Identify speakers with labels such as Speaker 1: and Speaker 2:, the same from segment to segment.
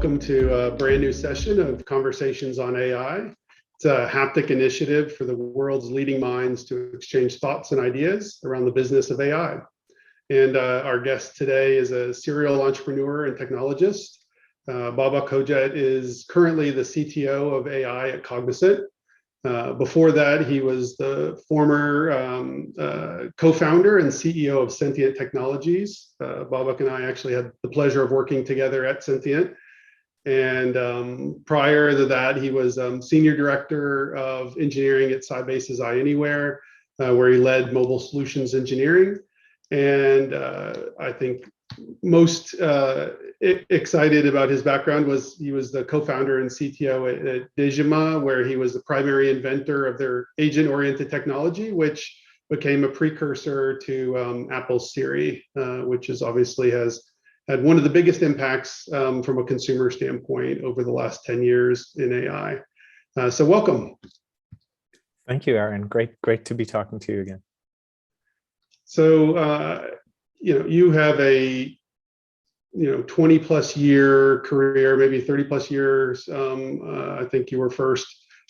Speaker 1: welcome to a brand new session of Conversations on AI. It's a haptic initiative for the world's leading minds to exchange thoughts and ideas around the business of AI. And our guest today is a serial entrepreneur and technologist. Babak Hodjat is currently the CTO of AI at Cognizant. Before that, he was the former co-founder and CEO of Sentient Technologies. Babak and I actually had the pleasure of working together at Sentient. And prior to that, he was senior director of engineering at Sybase's iAnywhere, where he led mobile solutions engineering. And I think most excited about his background was he was the co-founder and CTO at Dijima, where he was the primary inventor of their agent-oriented technology, which became a precursor to Apple's Siri, which is obviously has had one of the biggest impacts from a consumer standpoint over the last 10 years in AI. So welcome.
Speaker 2: Thank you, Aaron. Great to be talking to you again.
Speaker 1: So, you have a 20 plus year career, maybe 30 plus years. I think you were first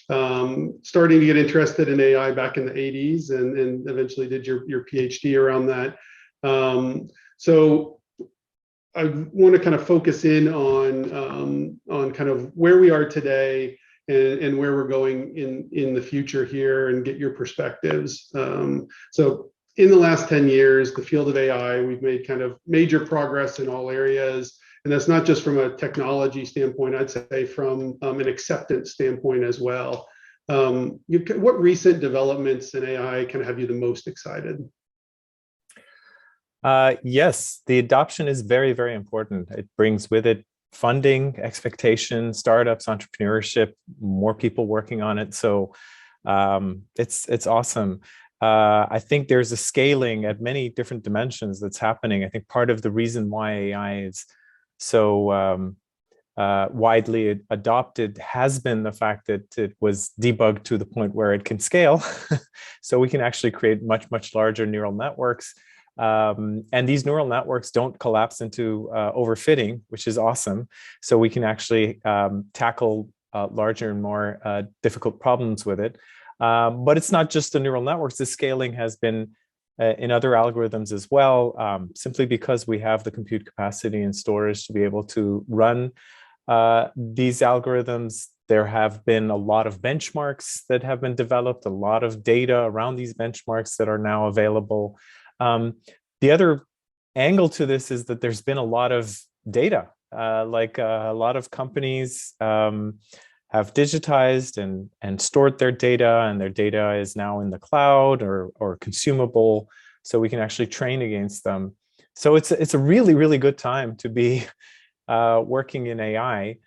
Speaker 1: starting to get interested in AI back in the 80s and eventually did your PhD around that. So I want to kind of focus in on kind of where we are today and where we're going in the future here and get your perspectives. So in the last 10 years, the field of AI, we've made kind of major progress in all areas. And that's not just from a technology standpoint, I'd say from an acceptance standpoint as well. What recent developments in AI can have you the most excited?
Speaker 2: Yes, the adoption is very, very important. It brings with it funding, expectations, startups, entrepreneurship, more people working on it. So it's awesome. I think there's a scaling at many different dimensions that's happening. I think part of the reason why AI is so widely adopted has been the fact that it was debugged to the point where it can scale. So we can actually create much, much larger neural networks. And these neural networks don't collapse into overfitting, which is awesome. So we can actually tackle larger and more difficult problems with it. But it's not just the neural networks. The scaling has been in other algorithms as well, simply because we have the compute capacity and storage to be able to run these algorithms. There have been a lot of benchmarks that have been developed, a lot of data around these benchmarks that are now available. The other angle to this is that there's been a lot of data, like a lot of companies have digitized and stored their data, and their data is now in the cloud or consumable, so we can actually train against them. So it's a really, really good time to be working in AI.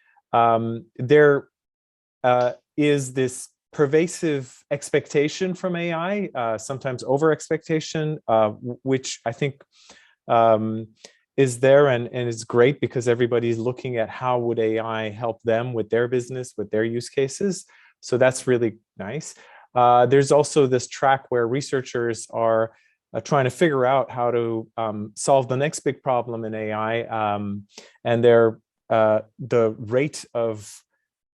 Speaker 2: There is this pervasive expectation from AI, sometimes over expectation, which I think is there and it's great because everybody's looking at how would AI help them with their business, with their use cases. So that's really nice. There's also this track where researchers are trying to figure out how to solve the next big problem in AI, and the rate of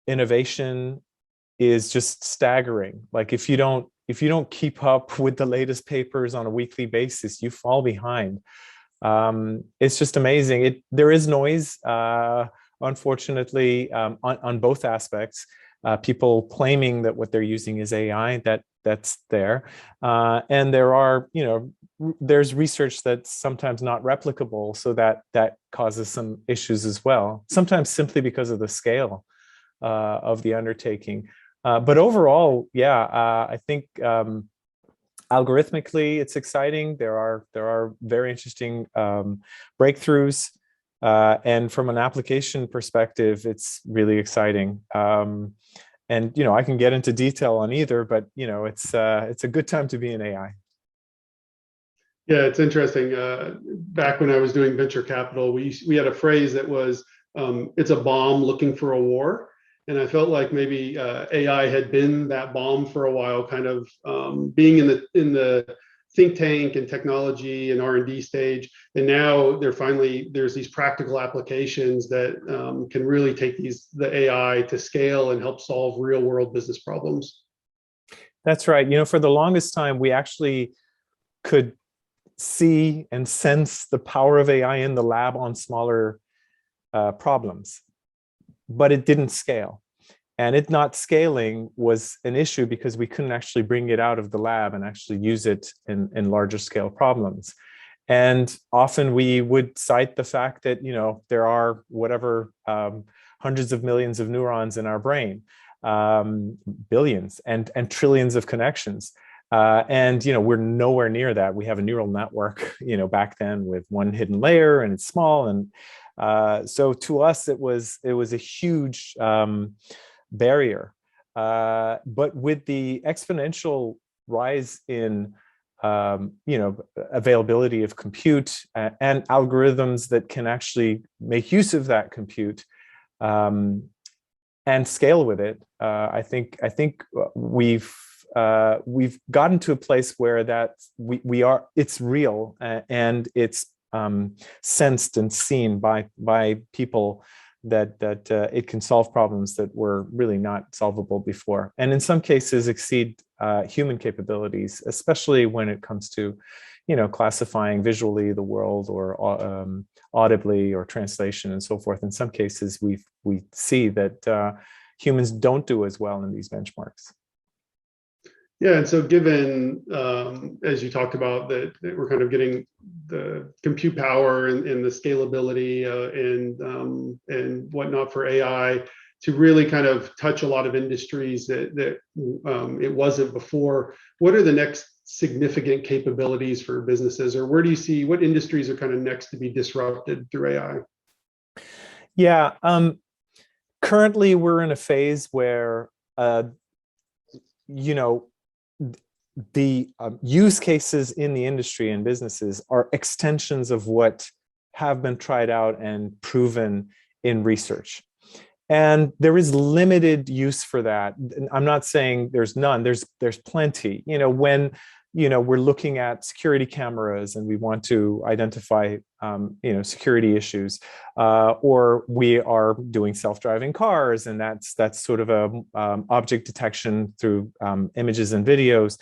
Speaker 2: innovation is just staggering. Like if you don't keep up with the latest papers on a weekly basis, you fall behind. It's just amazing. There is noise, unfortunately, on both aspects. People claiming that what they're using is AI, that's there, and there's research that's sometimes not replicable, so that causes some issues as well. Sometimes simply because of the scale of the undertaking. But overall, yeah, I think algorithmically it's exciting. There are very interesting breakthroughs, and from an application perspective, it's really exciting. And I can get into detail on either, but it's a good time to be in AI.
Speaker 1: Yeah, it's interesting. Back when I was doing venture capital, we had a phrase that was, "It's a bomb looking for a war." And I felt like maybe AI had been that bomb for a while, kind of being in the think tank and technology and R&D stage, and now there's these practical applications that can really take the AI to scale and help solve real world business problems.
Speaker 2: That's right. For the longest time, we actually could see and sense the power of AI in the lab on smaller problems, but it didn't scale. And it not scaling was an issue because we couldn't actually bring it out of the lab and actually use it in larger scale problems. And often we would cite the fact that, there are whatever hundreds of millions of neurons in our brain, billions and trillions of connections. And we're nowhere near that. We have a neural network, back then with one hidden layer, and it's small. And so to us, it was a huge barrier. But with the exponential rise in availability of compute and algorithms that can actually make use of that compute and scale with it, I think we've gotten to a place where it's real and it's sensed and seen by people that it can solve problems that were really not solvable before, and in some cases exceed human capabilities, especially when it comes to classifying visually the world, or audibly, or translation and so forth. In some cases we see that humans don't do as well in these benchmarks.
Speaker 1: Yeah, and so given, as you talked about, that we're kind of getting the compute power and the scalability and whatnot for AI to really kind of touch a lot of industries that it wasn't before, what are the next significant capabilities for businesses, or where do you see what industries are kind of next to be disrupted through AI?
Speaker 2: Yeah, currently we're in a phase where the use cases in the industry and businesses are extensions of what have been tried out and proven in research. And there is limited use for that. I'm not saying there's none, there's plenty. When we're looking at security cameras and we want to identify security issues, or we are doing self-driving cars, and that's sort of a object detection through images and videos,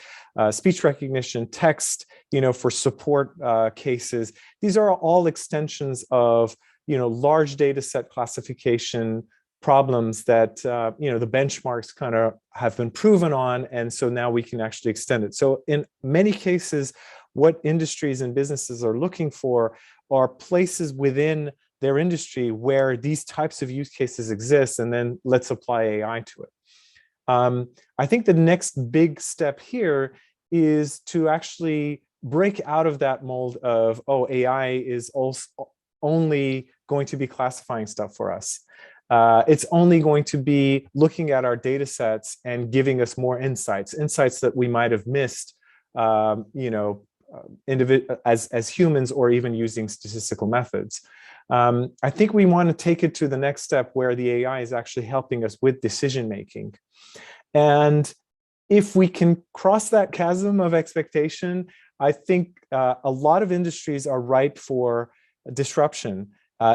Speaker 2: speech recognition, text, for support cases. These are all extensions of large data set classification problems that the benchmarks kind of have been proven on, and so now we can actually extend it. So in many cases, what industries and businesses are looking for are places within their industry where these types of use cases exist, and then let's apply AI to it. I think the next big step here is to actually break out of that mold of, AI is also only going to be classifying stuff for us. It's only going to be looking at our data sets and giving us more insights that we might have missed, as humans, or even using statistical methods. I think we want to take it to the next step where the AI is actually helping us with decision making. And if we can cross that chasm of expectation, I think a lot of industries are ripe for disruption.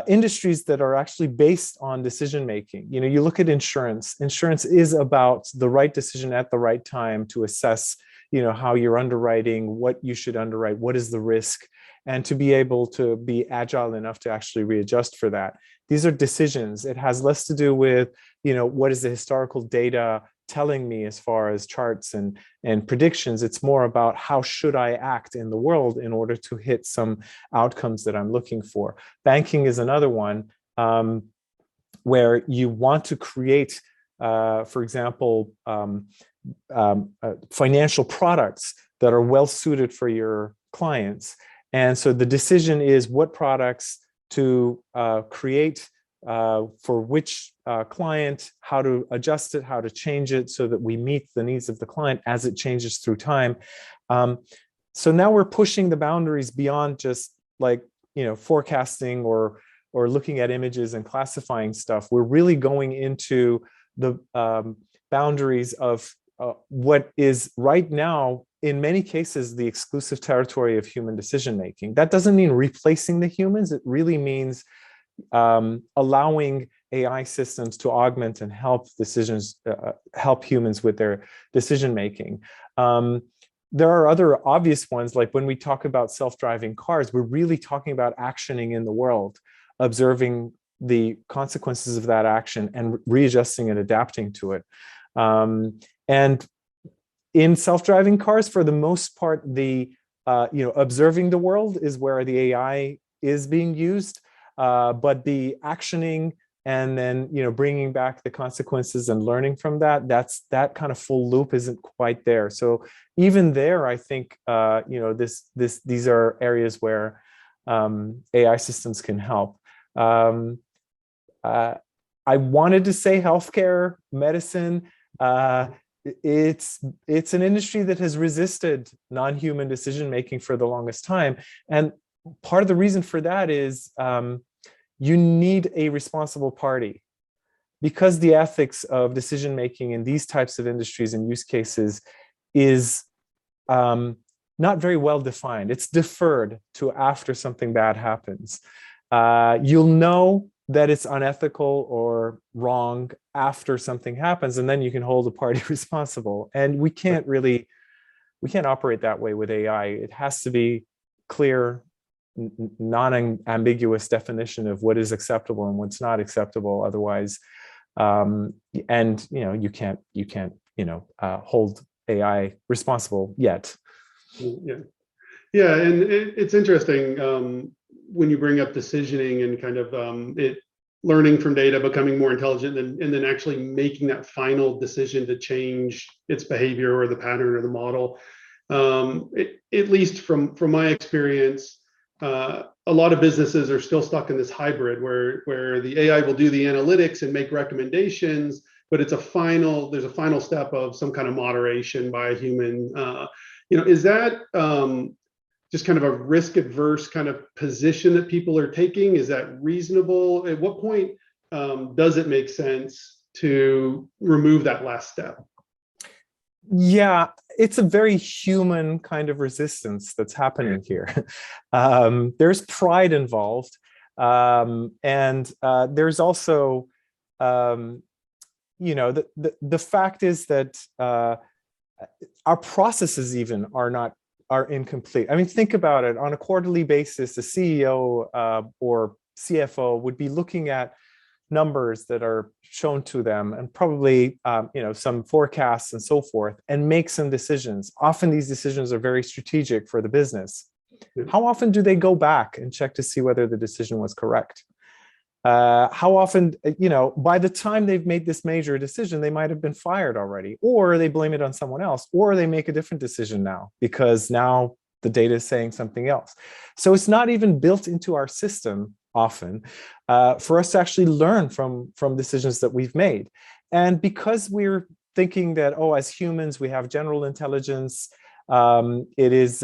Speaker 2: Industries that are actually based on decision making. You look at insurance. Insurance is about the right decision at the right time to assess, how you're underwriting, what you should underwrite, what is the risk, and to be able to be agile enough to actually readjust for that. These are decisions. It has less to do with, what is the historical data telling me as far as charts and predictions. It's more about how should I act in the world in order to hit some outcomes that I'm looking for. Banking is another one, where you want to create, for example, financial products that are well suited for your clients. And so the decision is what products to create for which client, how to adjust it, how to change it so that we meet the needs of the client as it changes through time. So now we're pushing the boundaries beyond just forecasting or looking at images and classifying stuff. We're really going into the boundaries of what is right now in many cases, the exclusive territory of human decision making. That doesn't mean replacing the humans. It really means allowing AI systems to augment and help help humans with their decision making. There are other obvious ones, like when we talk about self-driving cars, we're really talking about actioning in the world, observing the consequences of that action and readjusting and adapting to it. And in self-driving cars, for the most part, the observing the world is where the AI is being used, but the actioning and then bringing back the consequences and learning from that kind of full loop isn't quite there. So even there, I think these are areas where AI systems can help. I wanted to say healthcare, medicine. It's an industry that has resisted non-human decision making for the longest time, and part of the reason for that is you need a responsible party, because the ethics of decision making in these types of industries and use cases is not very well defined. It's deferred to after something bad happens. You'll know that it's unethical or wrong after something happens, and then you can hold a party responsible. And we can't operate that way with AI. It has to be clear, non-ambiguous definition of what is acceptable and what's not acceptable. Otherwise, you can't hold AI responsible yet.
Speaker 1: Yeah, and it's interesting when you bring up decisioning and kind of it learning from data, becoming more intelligent, and then actually making that final decision to change its behavior or the pattern or the model. At least from my experience, a lot of businesses are still stuck in this hybrid where the AI will do the analytics and make recommendations, but there's a final step of some kind of moderation by a human. Is that just kind of a risk-adverse kind of position that people are taking? Is that reasonable? At what point does it make sense to remove that last step?
Speaker 2: Yeah, it's a very human kind of resistance that's happening here. There's pride involved, and there's also, the fact is that our processes even are incomplete. I mean, think about it. On a quarterly basis, the CEO or CFO would be looking at numbers that are shown to them and probably some forecasts and so forth, and make some decisions. Often these decisions are very strategic for the business. How often do they go back and check to see whether the decision was correct? How often, by the time they've made this major decision, they might have been fired already, or they blame it on someone else, or they make a different decision now because now the data is saying something else. So it's not even built into our system often for us to actually learn from decisions that we've made. And because we're thinking that, as humans, we have general intelligence, it is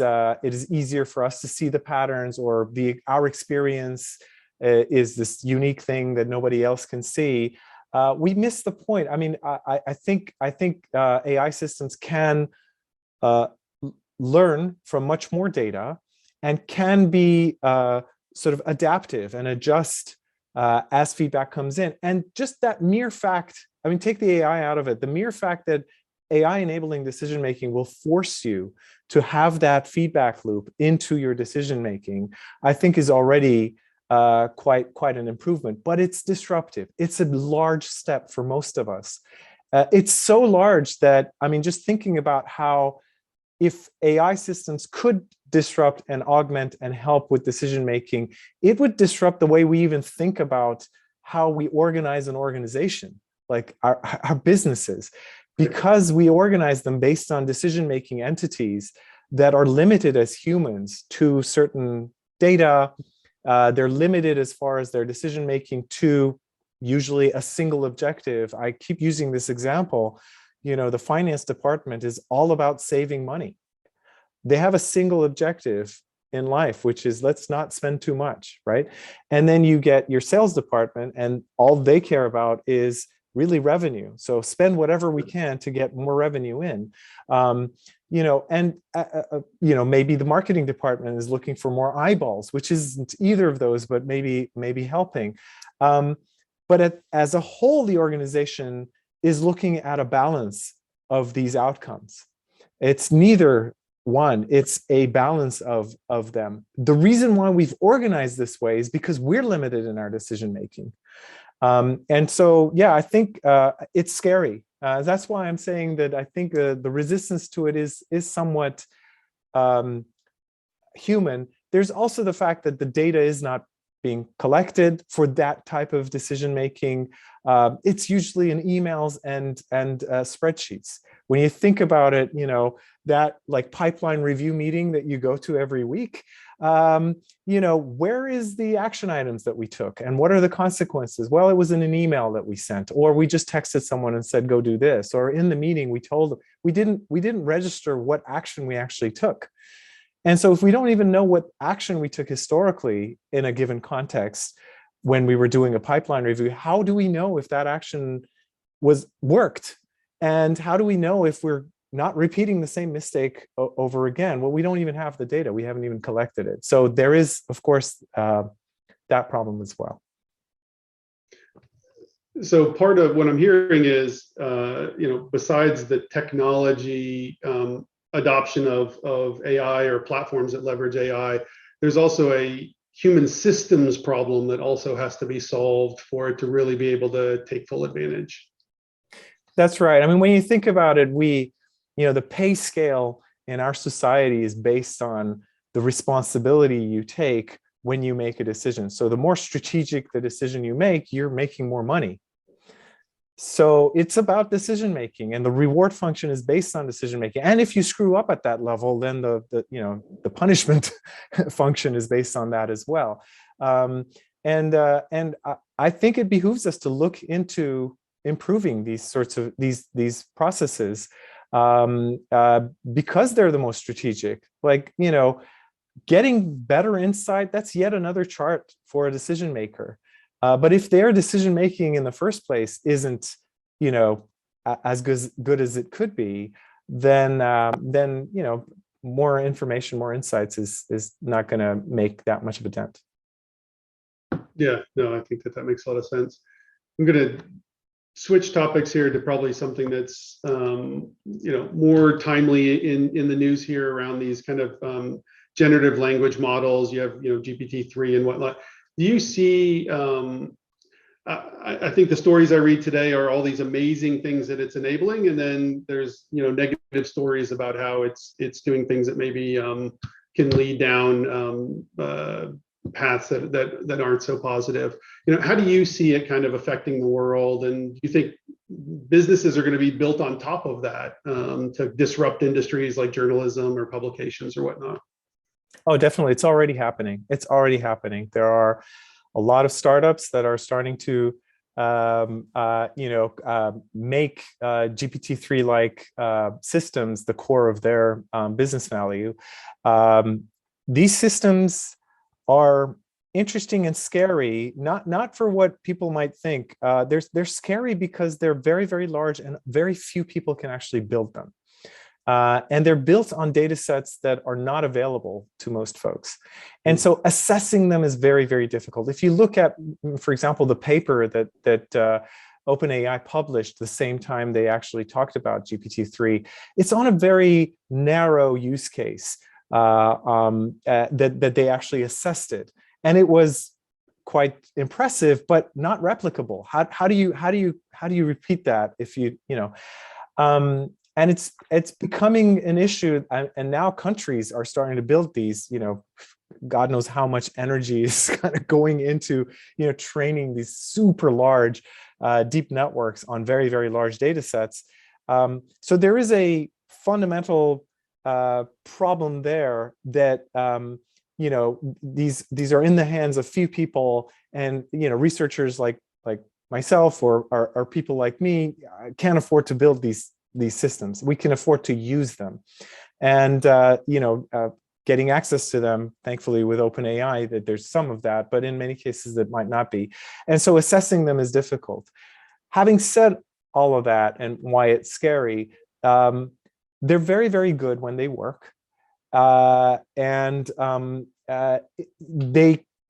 Speaker 2: easier for us to see the patterns, or our experience is this unique thing that nobody else can see. We miss the point. I mean, I think AI systems can learn from much more data and can be sort of adaptive and adjust as feedback comes in. And just that mere fact, I mean, take the AI out of it, the mere fact that AI enabling decision making will force you to have that feedback loop into your decision making, I think is already quite an improvement. But it's disruptive. It's a large step for most of us. It's so large that, I mean, just thinking about how, if AI systems could disrupt and augment and help with decision making, it would disrupt the way we even think about how we organize an organization, like our businesses, because we organize them based on decision making entities that are limited as humans to certain data. They're limited as far as their decision making to usually a single objective. I keep using this example. The finance department is all about saving money. They have a single objective in life, which is let's not spend too much, right? And then you get your sales department, and all they care about is really revenue. So spend whatever we can to get more revenue in. Maybe the marketing department is looking for more eyeballs, which isn't either of those, but maybe helping. But as a whole, the organization is looking at a balance of these outcomes. It's neither one, it's a balance of them. The reason why we've organized this way is because we're limited in our decision making. And so, yeah, I think it's scary. That's why I'm saying that I think the resistance to it is somewhat human. There's also the fact that the data is not being collected for that type of decision making. It's usually in emails and spreadsheets. When you think about it, that like pipeline review meeting that you go to every week, where is the action items that we took and what are the consequences? Well, it was in an email that we sent, or we just texted someone and said, go do this, or in the meeting we told them. We didn't register what action we actually took. And so if we don't even know what action we took historically in a given context when we were doing a pipeline review, how do we know if that action worked? And how do we know if we're not repeating the same mistake over again? Well, we don't even have the data. We haven't even collected it. So there is, of course, that problem as well.
Speaker 1: So part of what I'm hearing is, besides the technology adoption of AI or platforms that leverage AI, there's also a human systems problem that also has to be solved for it to really be able to take full advantage.
Speaker 2: That's right. I mean, when you think about it, the pay scale in our society is based on the responsibility you take when you make a decision. So the more strategic the decision you make, you're making more money. So it's about decision making, and the reward function is based on decision making. And if you screw up at that level, then the punishment function is based on that as well. And I think it behooves us to look into improving these sorts of these processes because they're the most strategic. Like, getting better insight, that's yet another chart for a decision maker. But if their decision making in the first place isn't, as good as it could be, then more information, more insights is not going to make that much of a dent.
Speaker 1: Yeah, no, I think that makes a lot of sense. I'm going to switch topics here to probably something that's more timely in the news here around these kind of generative language models. You have GPT-3 and whatnot. Do you see? I think the stories I read today are all these amazing things that it's enabling, and then there's negative stories about how it's doing things that maybe can lead down paths that aren't so positive. How do you see it kind of affecting the world, and do you think businesses are going to be built on top of that to disrupt industries like journalism or publications or whatnot?
Speaker 2: Oh, definitely. It's already happening. There are a lot of startups that are starting to make GPT-3-like systems the core of their business value. These systems are interesting and scary, not for what people might think. They're scary because they're very, very large and very few people can actually build them. And they're built on data sets that are not available to most folks. And so assessing them is very, very difficult. If you look at, for example, the paper that OpenAI published the same time they actually talked about GPT-3, it's on a very narrow use case that they actually assessed it. And it was quite impressive, but not replicable. How do you repeat that if and it's becoming an issue, and now countries are starting to build these, God knows how much energy is kind of going into, training these super large deep networks on very, very large data sets. So there is a fundamental problem there that, these are in the hands of few people, and, researchers like myself or people like me can't afford to build these systems. We can afford to use them, and getting access to them, thankfully with OpenAI, that there's some of that, but in many cases that might not be. And so assessing them is difficult. Having said all of that and why it's scary, they're very, very good when they work. They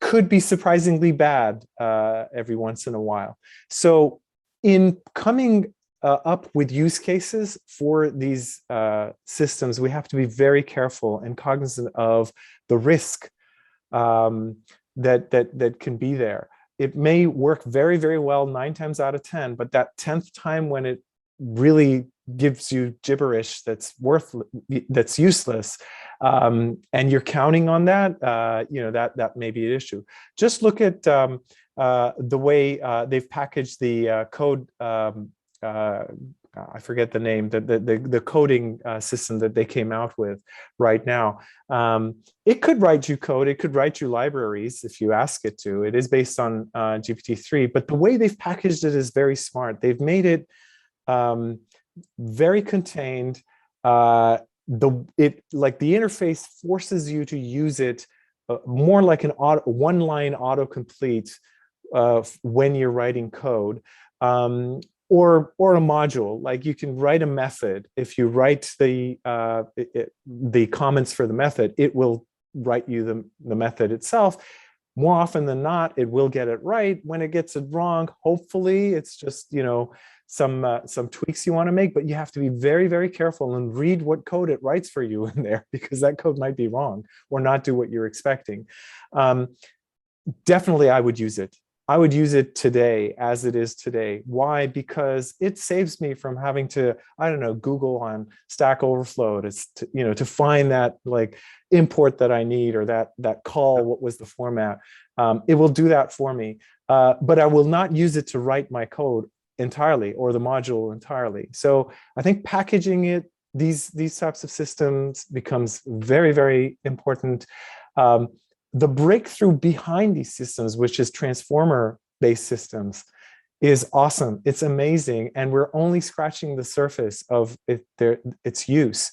Speaker 2: could be surprisingly bad every once in a while. So in coming up with use cases for these systems, we have to be very careful and cognizant of the risk that can be there. It may work very, very well 9 times out of 10, but that 10th time when it really gives you gibberish that's useless, and you're counting on that, that may be an issue. Just look at the way they've packaged the code. I forget the name, the coding system that they came out with right now. It could write you code, it could write you libraries if you ask it to. It is based on GPT-3, but the way they've packaged it is very smart. They've made it very contained. The interface forces you to use it more like an one-line autocomplete when you're writing code. Or a module, like you can write a method. If you write the comments for the method, it will write you the method itself. More often than not, it will get it right. When it gets it wrong, hopefully it's just some tweaks you want to make, but you have to be very, very careful and read what code it writes for you in there, because that code might be wrong or not do what you're expecting. Definitely, I would use it. I would use it today as it is today. Why? Because it saves me from having to, Google on Stack Overflow to find that import that I need, or that call, what was the format. It will do that for me, but I will not use it to write my code entirely or the module entirely. So I think packaging it, these types of systems becomes very, very important. The breakthrough behind these systems, which is transformer-based systems, is awesome. It's amazing, and we're only scratching the surface of its use.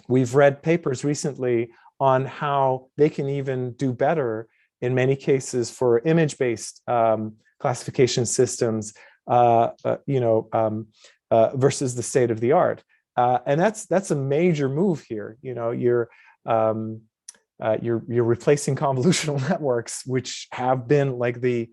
Speaker 2: We've read papers recently on how they can even do better in many cases for image-based classification systems, versus the state of the art, and that's a major move here. You're replacing convolutional networks, which have been the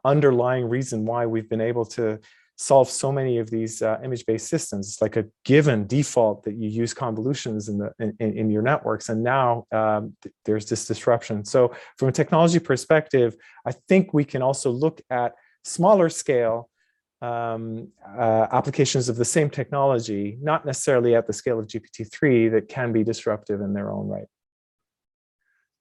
Speaker 2: underlying reason why we've been able to solve so many of these image-based systems. It's like a given default that you use convolutions in your networks, and now there's this disruption. So from a technology perspective, I think we can also look at smaller scale applications of the same technology, not necessarily at the scale of GPT-3, that can be disruptive in their own right.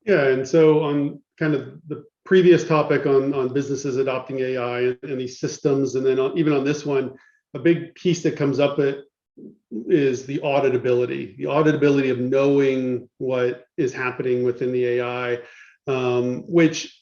Speaker 1: Yeah, and so on kind of the previous topic on businesses adopting AI and these systems, and then even on this one, a big piece that comes up is the auditability of knowing what is happening within the AI, which,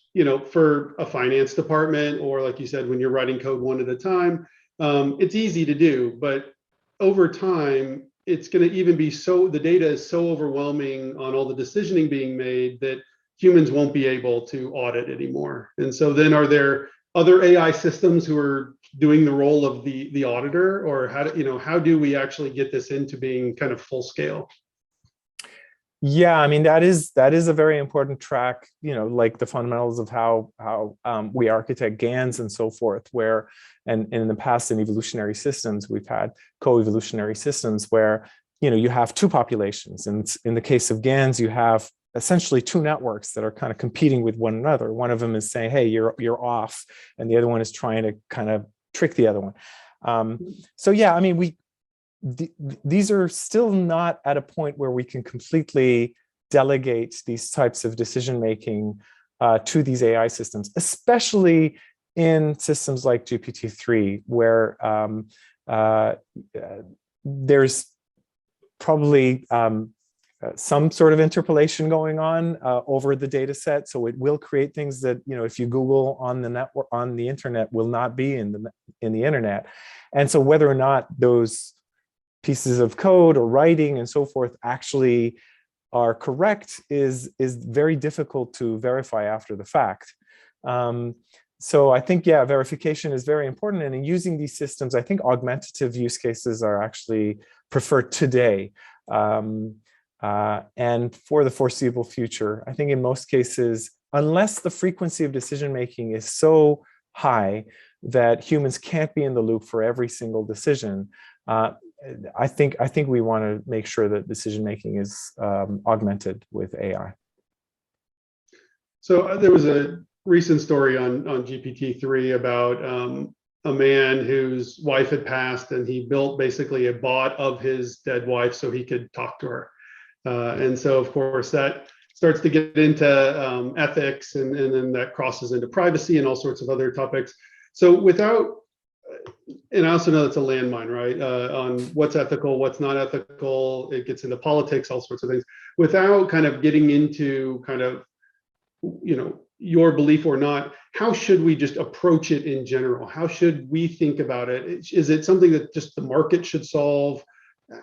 Speaker 1: for a finance department, or like you said, when you're writing code one at a time, it's easy to do, but over time, it's going to even be the data is so overwhelming on all the decisioning being made that humans won't be able to audit anymore. And so then, are there other AI systems who are doing the role of the auditor, or how do we actually get this into being kind of full scale?
Speaker 2: Yeah, that is a very important track, like the fundamentals of how we architect GANs and so forth, where, and in the past in evolutionary systems, we've had co-evolutionary systems where, you have two populations. And in the case of GANs, you have essentially two networks that are kind of competing with one another. One of them is saying, hey, you're off, and the other one is trying to kind of trick the other one. So yeah, these are still not at a point where we can completely delegate these types of decision-making to these AI systems, especially in systems like GPT-3, where there's probably some sort of interpolation going on over the data set. So it will create things that, if you Google on the network, on the internet, will not be in the internet. And so whether or not those pieces of code or writing and so forth actually are correct is very difficult to verify after the fact. So I think, yeah, verification is very important. And in using these systems, I think augmentative use cases are actually preferred today. And for the foreseeable future, I think in most cases, unless the frequency of decision-making is so high that humans can't be in the loop for every single decision, I think we want to make sure that decision-making is augmented with AI.
Speaker 1: So there was a recent story on GPT-3 about a man whose wife had passed, and he built basically a bot of his dead wife so he could talk to her. And so, of course, that starts to get into ethics, and then that crosses into privacy and all sorts of other topics. So without, and I also know it's a landmine, right? On what's ethical, what's not ethical. It gets into politics, all sorts of things. Without kind of getting into kind of, you know, your belief or not, how should we just approach it in general? How should we think about it? Is it something that just the market should solve?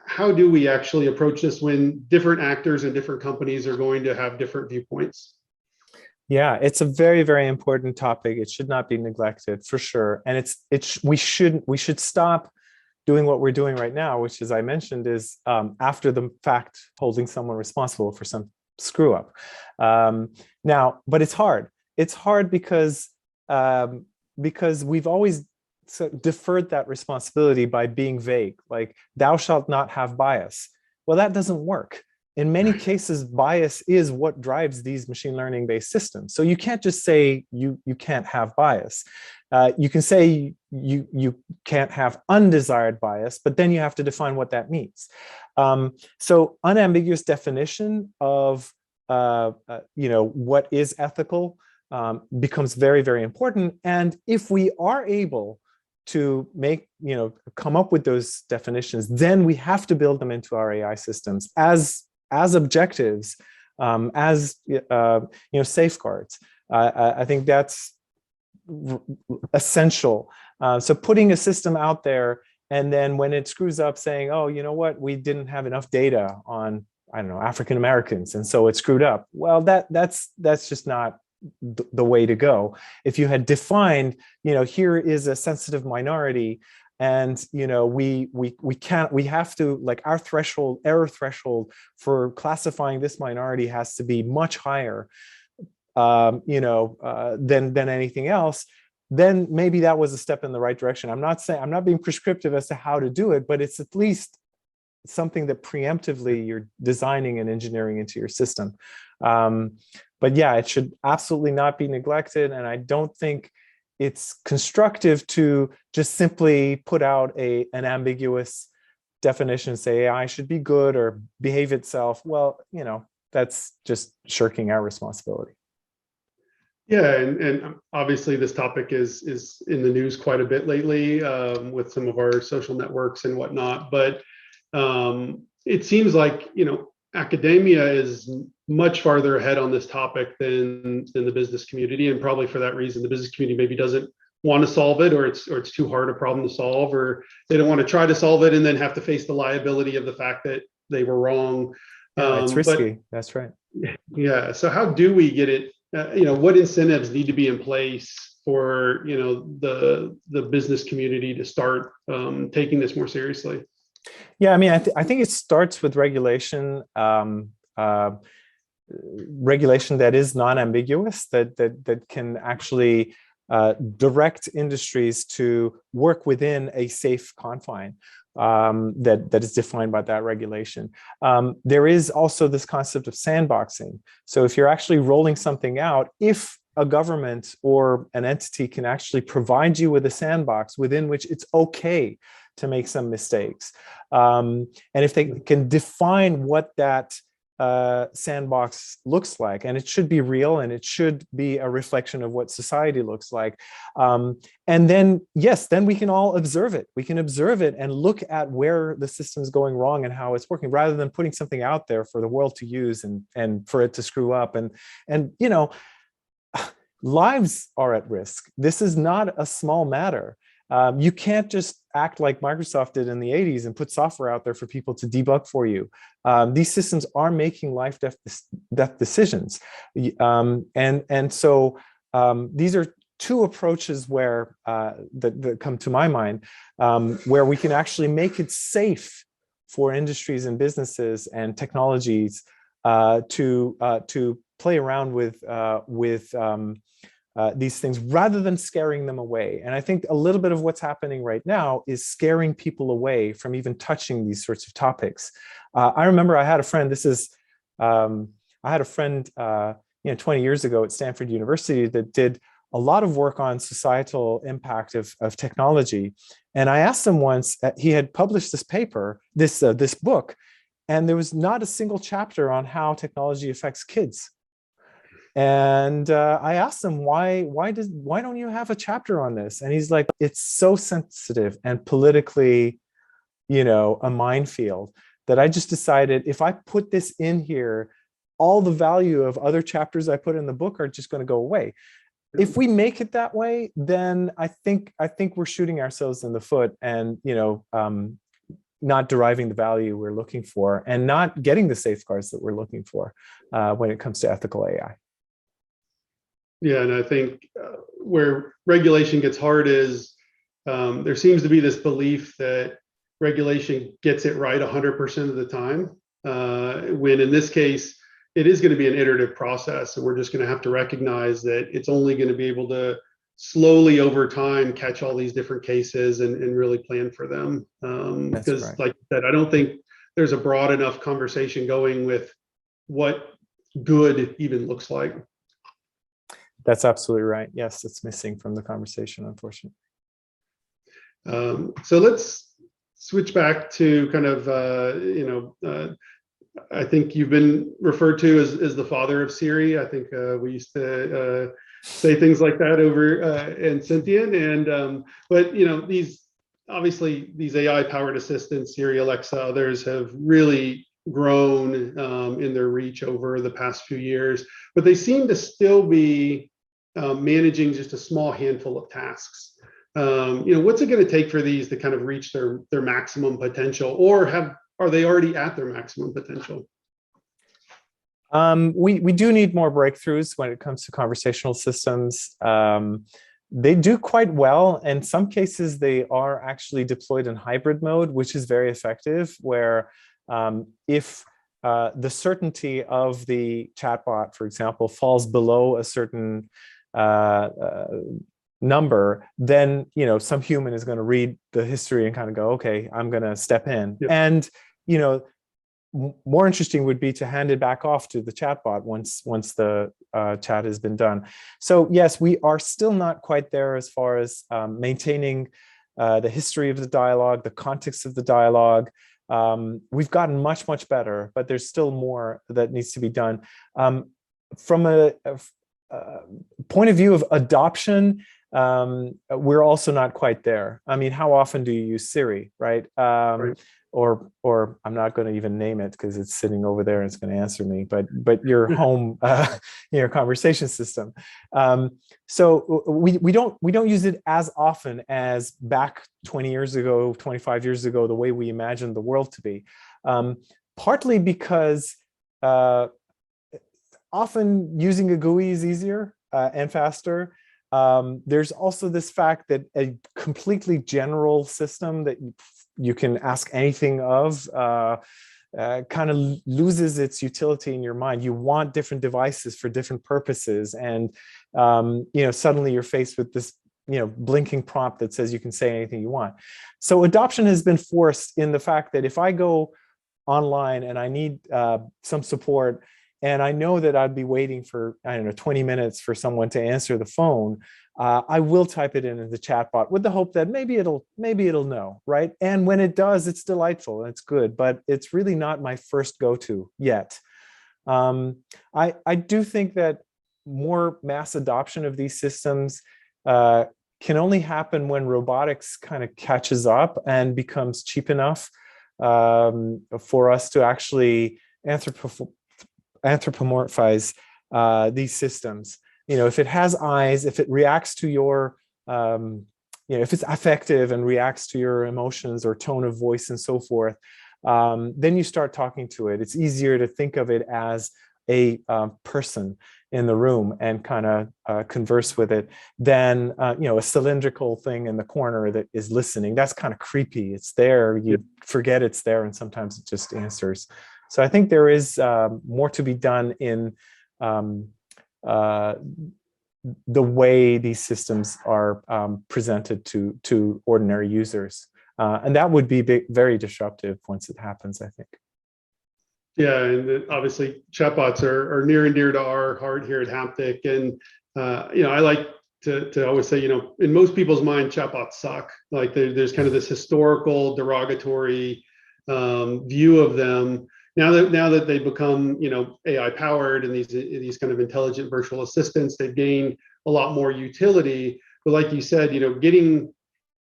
Speaker 1: How do we actually approach this when different actors and different companies are going to have different viewpoints?
Speaker 2: Yeah, it's a very, very important topic. It should not be neglected, for sure. And we should stop doing what we're doing right now, which, as I mentioned, is after the fact holding someone responsible for some screw up. Now, but it's hard. It's hard because we've always deferred that responsibility by being vague, like thou shalt not have bias. Well, that doesn't work. In many cases, bias is what drives these machine learning based systems. So you can't just say you can't have bias. You can say you can't have undesired bias, but then you have to define what that means. So unambiguous definition of what is ethical becomes very, very important. And if we are able to come up with those definitions, then we have to build them into our AI systems as objectives, as safeguards. I think that's essential. So putting a system out there, and then when it screws up, saying, "Oh, you know what? We didn't have enough data on, I don't know, African Americans, and so it screwed up." Well, that's just not the way to go. If you had defined, here is a sensitive minority, and we have to, like, our error threshold for classifying this minority has to be much higher than anything else, then maybe that was a step in the right direction. I'm not being prescriptive as to how to do it, but it's at least something that preemptively you're designing and engineering into your system. But yeah, it should absolutely not be neglected. And I don't think it's constructive to just simply put out an ambiguous definition and say AI should be good or behave itself. Well, that's just shirking our responsibility.
Speaker 1: Yeah, and obviously this topic is in the news quite a bit lately with some of our social networks and whatnot. But it seems like academia is much farther ahead on this topic than the business community, and probably for that reason, the business community maybe doesn't want to solve it, or it's too hard a problem to solve, or they don't want to try to solve it and then have to face the liability of the fact that they were wrong.
Speaker 2: Yeah, it's risky. That's right.
Speaker 1: Yeah. So how do we get it? What incentives need to be in place for the business community to start taking this more seriously?
Speaker 2: Yeah, I mean, I think it starts with regulation, regulation that is non-ambiguous, that can actually direct industries to work within a safe confine that is defined by that regulation. There is also this concept of sandboxing. So if you're actually rolling something out, if a government or an entity can actually provide you with a sandbox within which it's okay to make some mistakes, and if they can define what that sandbox looks like, and it should be real and it should be a reflection of what society looks like, and then yes, then we can all observe it. We can observe it and look at where the system is going wrong and how it's working, rather than putting something out there for the world to use and for it to screw up. And lives are at risk. This is not a small matter. You can't just act like Microsoft did in the 80s and put software out there for people to debug for you. These systems are making life death decisions. And so these are two approaches where that come to my mind, where we can actually make it safe for industries and businesses and technologies to play around with these things rather than scaring them away. And I think a little bit of what's happening right now is scaring people away from even touching these sorts of topics. I remember I had a friend. I had a friend 20 years ago at Stanford University that did a lot of work on societal impact of technology. And I asked him once, he had published this paper, this book, and there was not a single chapter on how technology affects kids. And I asked him, why don't you have a chapter on this? And he's like, it's so sensitive and politically, a minefield, that I just decided if I put this in here, all the value of other chapters I put in the book are just going to go away. If we make it that way, then I think we're shooting ourselves in the foot, and not deriving the value we're looking for, and not getting the safeguards that we're looking for when it comes to ethical AI.
Speaker 1: Yeah, and I think where regulation gets hard is there seems to be this belief that regulation gets it right 100% of the time, when in this case, it is going to be an iterative process, and we're just going to have to recognize that it's only going to be able to slowly over time catch all these different cases and really plan for them. Because right. Like I said, I don't think there's a broad enough conversation going with what good even looks like.
Speaker 2: That's absolutely right. Yes, it's missing from the conversation, unfortunately.
Speaker 1: So let's switch back to kind of, I think you've been referred to as the father of Siri. I think we used to say things like that over in Sentient. And but these AI powered assistants, Siri, Alexa, others have really grown in their reach over the past few years. But they seem to still be managing just a small handful of tasks. What's it going to take for these to kind of reach their maximum potential, or are they already at their maximum potential?
Speaker 2: We do need more breakthroughs when it comes to conversational systems. They do quite well. In some cases, they are actually deployed in hybrid mode, which is very effective, where if the certainty of the chatbot, for example, falls below a certain number, then some human is going to read the history and kind of go, okay, I'm going to step in. Yep. And more interesting would be to hand it back off to the chatbot once the chat has been done. So yes, we are still not quite there as far as maintaining the history of the dialogue, the context of the dialogue. We've gotten much better, but there's still more that needs to be done. From a point of view of adoption, we're also not quite there. I mean, how often do you use Siri, right? Right. Or I'm not going to even name it because it's sitting over there and it's going to answer me, but your home conversation system. So we don't use it as often as back 20 years ago, 25 years ago, the way we imagined the world to be. Partly because often using a GUI is easier and faster. There's also this fact that a completely general system that you can ask anything of kind of loses its utility in your mind. You want different devices for different purposes, and suddenly you're faced with this blinking prompt that says you can say anything you want. So adoption has been forced in the fact that if I go online and I need some support, and I know that I'd be waiting for, 20 minutes for someone to answer the phone, I will type it in the chatbot with the hope that maybe it'll know, right? And when it does, it's delightful and it's good, but it's really not my first go-to yet. I do think that more mass adoption of these systems can only happen when robotics kind of catches up and becomes cheap enough for us to actually anthropomorphize these systems. If it has eyes, if it reacts to your, if it's affective and reacts to your emotions or tone of voice and so forth, then you start talking to it. It's easier to think of it as a person in the room and kind of converse with it than a cylindrical thing in the corner that is listening. That's kind of creepy. It's there, you forget it's there, and sometimes it just answers. So I think there is more to be done in the way these systems are presented to ordinary users. And that would be very disruptive once it happens, I think.
Speaker 1: Yeah, and obviously chatbots are near and dear to our heart here at Haptic. And, I like to always say, in most people's mind, chatbots suck. Like there's kind of this historical derogatory view of them. Now that they've become, AI powered and these kind of intelligent virtual assistants, they've gained a lot more utility. But like you said, getting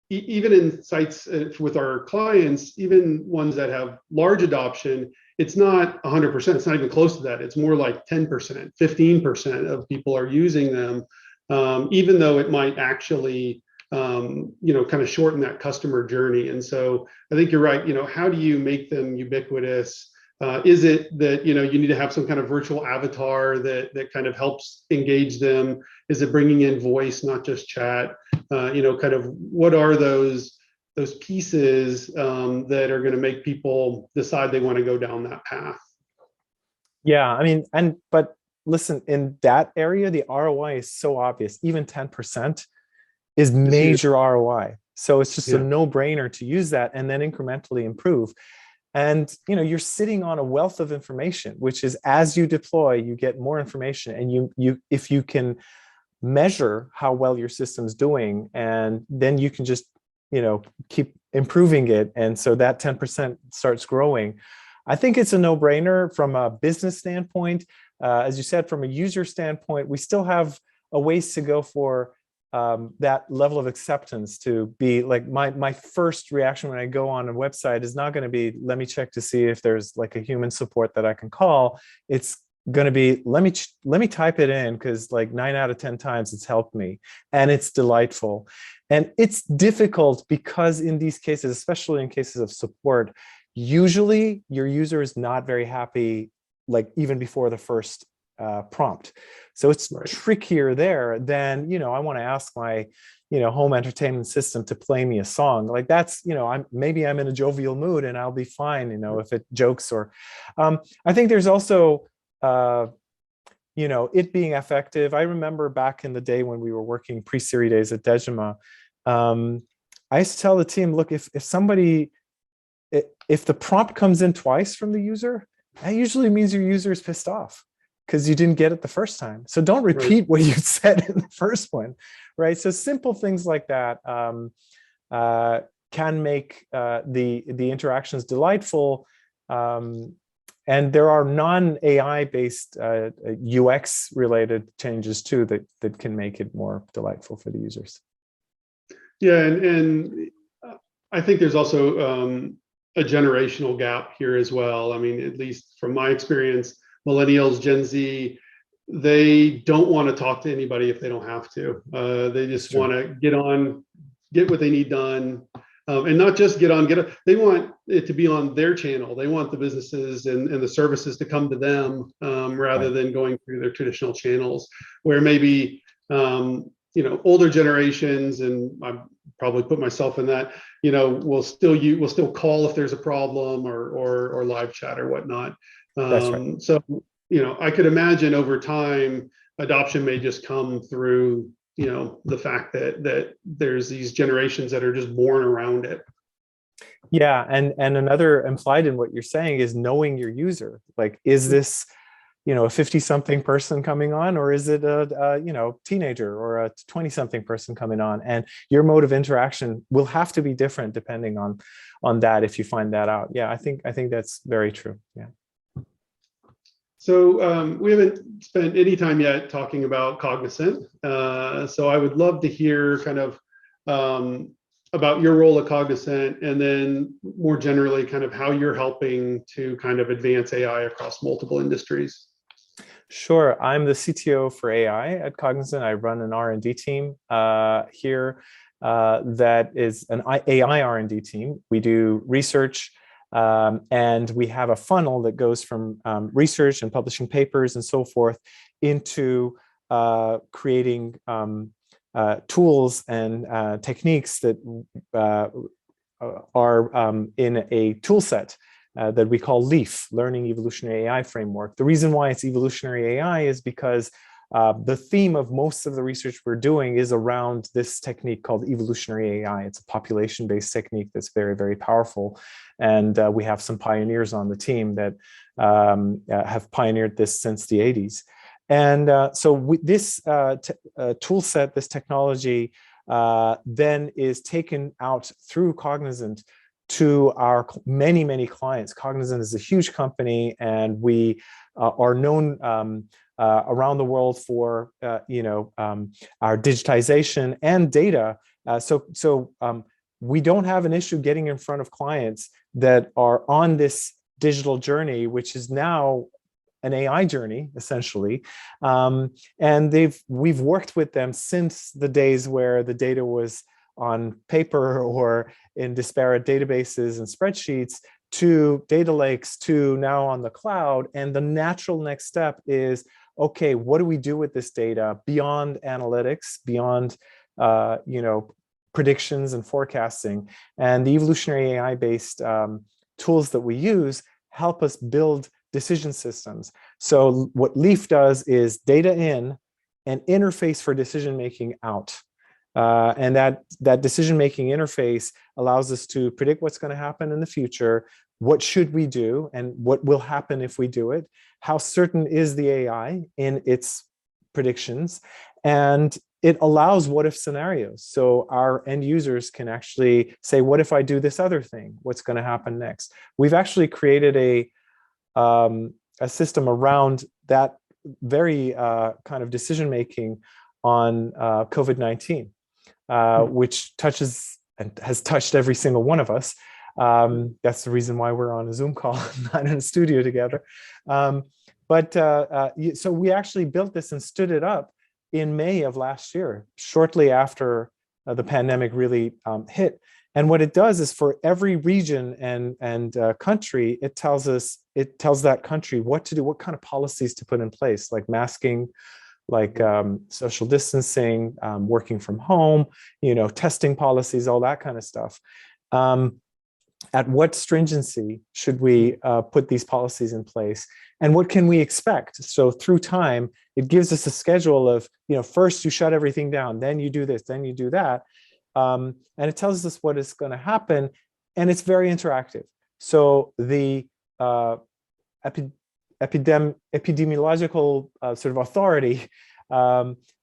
Speaker 1: even in sites with our clients, even ones that have large adoption, it's not 100%. It's not even close to that. It's more like 10%, 15% of people are using them, even though it might actually, kind of shorten that customer journey. And so I think you're right. How do you make them ubiquitous? Is it that you need to have some kind of virtual avatar that kind of helps engage them? Is it bringing in voice, not just chat? Kind of what are those pieces that are going to make people decide they want to go down that path?
Speaker 2: Yeah, I mean, but listen, in that area, the ROI is so obvious. Even 10% is major ROI. So it's just a no-brainer to use that and then incrementally improve. And you're sitting on a wealth of information, which is as you deploy, you get more information, and you if you can measure how well your system's doing, and then you can just keep improving it, and so that 10% starts growing. I think it's a no-brainer from a business standpoint. As you said, from a user standpoint, we still have a ways to go for that level of acceptance to be like my first reaction when I go on a website is not going to be, let me check to see if there's like a human support that I can call. It's going to be, let me type it in, because like 9 out of 10 times it's helped me and it's delightful. And it's difficult because in these cases, especially in cases of support, usually your user is not very happy, like even before the first prompt. So it's trickier there than, I want to ask my, home entertainment system to play me a song. Like that's, maybe I'm in a jovial mood and I'll be fine, if it jokes or, I think there's also, it being effective. I remember back in the day when we were working pre-Series days at Dejima, I used to tell the team, look, if the prompt comes in twice from the user, that usually means your user is pissed off because you didn't get it the first time. So don't repeat what you said in the first one, right? So simple things like that can make the interactions delightful. And there are non-AI based UX related changes too that can make it more delightful for the users.
Speaker 1: Yeah, and I think there's also a generational gap here as well. I mean, at least from my experience, millennials, Gen Z, they don't want to talk to anybody if they don't have to. They just want to get what they need done. And not just get on. They want it to be on their channel. They want the businesses and the services to come to them rather than going through their traditional channels, where maybe older generations, and I probably put myself in that, will still call if there's a problem or live chat or whatnot.
Speaker 2: That's right.
Speaker 1: So I could imagine over time adoption may just come through the fact that there's these generations that are just born around it.
Speaker 2: Yeah, and another implied in what you're saying is knowing your user. Like, is this a 50-something person coming on, or is it a teenager or a 20-something person coming on? And your mode of interaction will have to be different depending on that, if you find that out. Yeah, I think that's very true. Yeah.
Speaker 1: So we haven't spent any time yet talking about Cognizant. So I would love to hear kind of about your role at Cognizant, and then more generally kind of how you're helping to kind of advance AI across multiple industries.
Speaker 2: Sure. I'm the CTO for AI at Cognizant. I run an R&D team here that is an AI R&D team. We do research And we have a funnel that goes from research and publishing papers and so forth into creating tools and techniques that are in a tool set that we call LEAF, Learning Evolutionary AI Framework. The reason why it's evolutionary AI is because the theme of most of the research we're doing is around this technique called evolutionary AI. It's a population-based technique that's very, very powerful. And we have some pioneers on the team that have pioneered this since the 80s. And so with this tool set, this technology, then is taken out through Cognizant to our many, many clients. Cognizant is a huge company, and we are known around the world for our digitization and data. So we don't have an issue getting in front of clients that are on this digital journey, which is now an AI journey, essentially. And we've worked with them since the days where the data was on paper or in disparate databases and spreadsheets, to data lakes, to now on the cloud. And the natural next step is, okay, what do we do with this data beyond analytics, beyond predictions and forecasting? And the evolutionary AI-based tools that we use help us build decision systems. So what LEAF does is data in and interface for decision-making out. And that decision-making interface allows us to predict what's going to happen in the future, what should we do, and what will happen if we do it, how certain is the AI in its predictions, and it allows what-if scenarios. So our end users can actually say, what if I do this other thing? What's going to happen next? We've actually created a system around that very kind of decision-making on COVID-19, which touches and has touched every single one of us. That's the reason why we're on a Zoom call, not in a studio together. So we actually built this and stood it up in May of last year, shortly after the pandemic really hit. And what it does is, for every region and country, it tells that country what to do, what kind of policies to put in place, like masking, like social distancing, working from home, testing policies, all that kind of stuff. At what stringency should we put these policies in place, and what can we expect? So through time, it gives us a schedule of, first you shut everything down, then you do this, then you do that. And it tells us what is going to happen, and it's very interactive. So the epidemiological sort of authority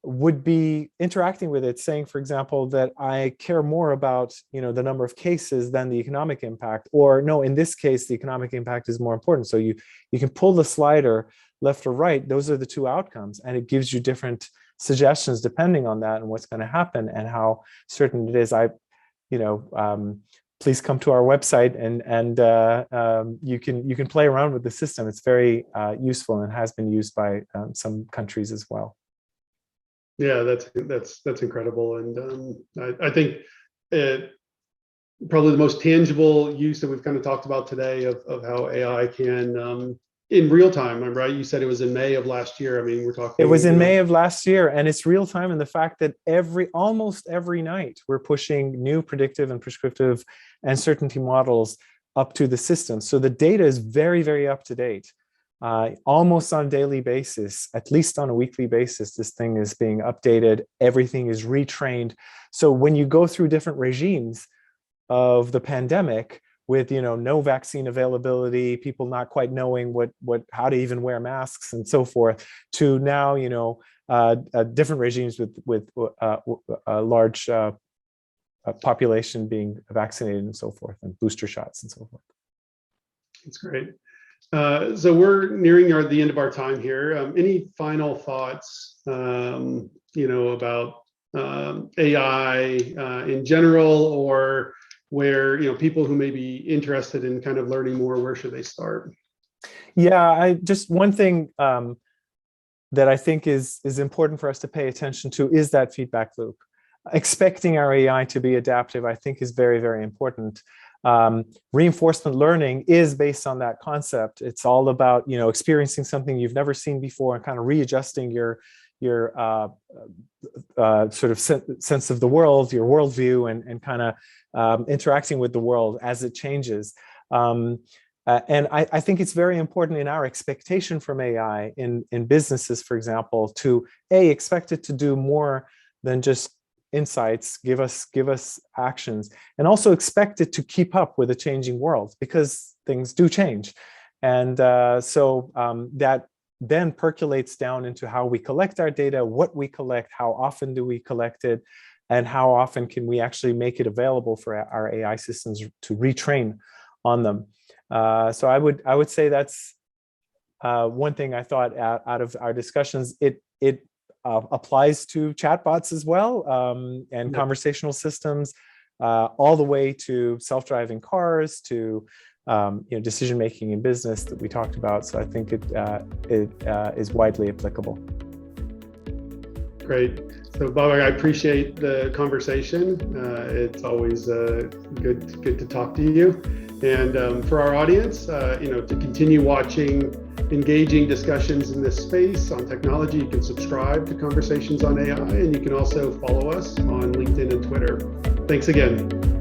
Speaker 2: would be interacting with it, saying, for example, that I care more about the number of cases than the economic impact, or no, in this case, the economic impact is more important. So you can pull the slider left or right. Those are the two outcomes, and it gives you different suggestions depending on that and what's going to happen and how certain it is. Please come to our website and you can play around with the system. It's very useful and has been used by some countries as well.
Speaker 1: Yeah, that's incredible, and I think probably the most tangible use that we've kind of talked about today of how AI can in real time. I'm right. You said it was in May of last year. I mean, we're talking.
Speaker 2: It was in May of last year, and it's real time in the fact that almost every night we're pushing new predictive and prescriptive and certainty models up to the system. So the data is very, very up to date. Almost on a daily basis, at least on a weekly basis, this thing is being updated. Everything is retrained. So when you go through different regimes of the pandemic, with no vaccine availability, people not quite knowing how to even wear masks and so forth, to now different regimes with a large population being vaccinated and so forth, and booster shots and so forth.
Speaker 1: That's great. So we're nearing the end of our time here. Any final thoughts, about AI in general, or where people who may be interested in kind of learning more, where should they start?
Speaker 2: Yeah, just one thing that I think is important for us to pay attention to is that feedback loop. Expecting our AI to be adaptive, I think, is very, very important. Reinforcement learning is based on that concept. It's all about, experiencing something you've never seen before and kind of readjusting your sort of sense of the world, your worldview, and kind of interacting with the world as it changes. And I think it's very important in our expectation from AI in businesses, for example, to expect it to do more than just insights, give us actions, and also expect it to keep up with a changing world, because things do change. And so that then percolates down into how we collect our data, what we collect, how often do we collect it, and how often can we actually make it available for our AI systems to retrain on them. So I would say that's one thing I thought out of our discussions. It applies to chatbots as well, and conversational systems, all the way to self-driving cars, to decision making in business that we talked about. So I think it is widely applicable.
Speaker 1: Great. So Babak, I appreciate the conversation. It's always good to talk to you. And for our audience, to continue watching engaging discussions in this space on technology, you can subscribe to Conversations on AI, and you can also follow us on LinkedIn and Twitter. Thanks again.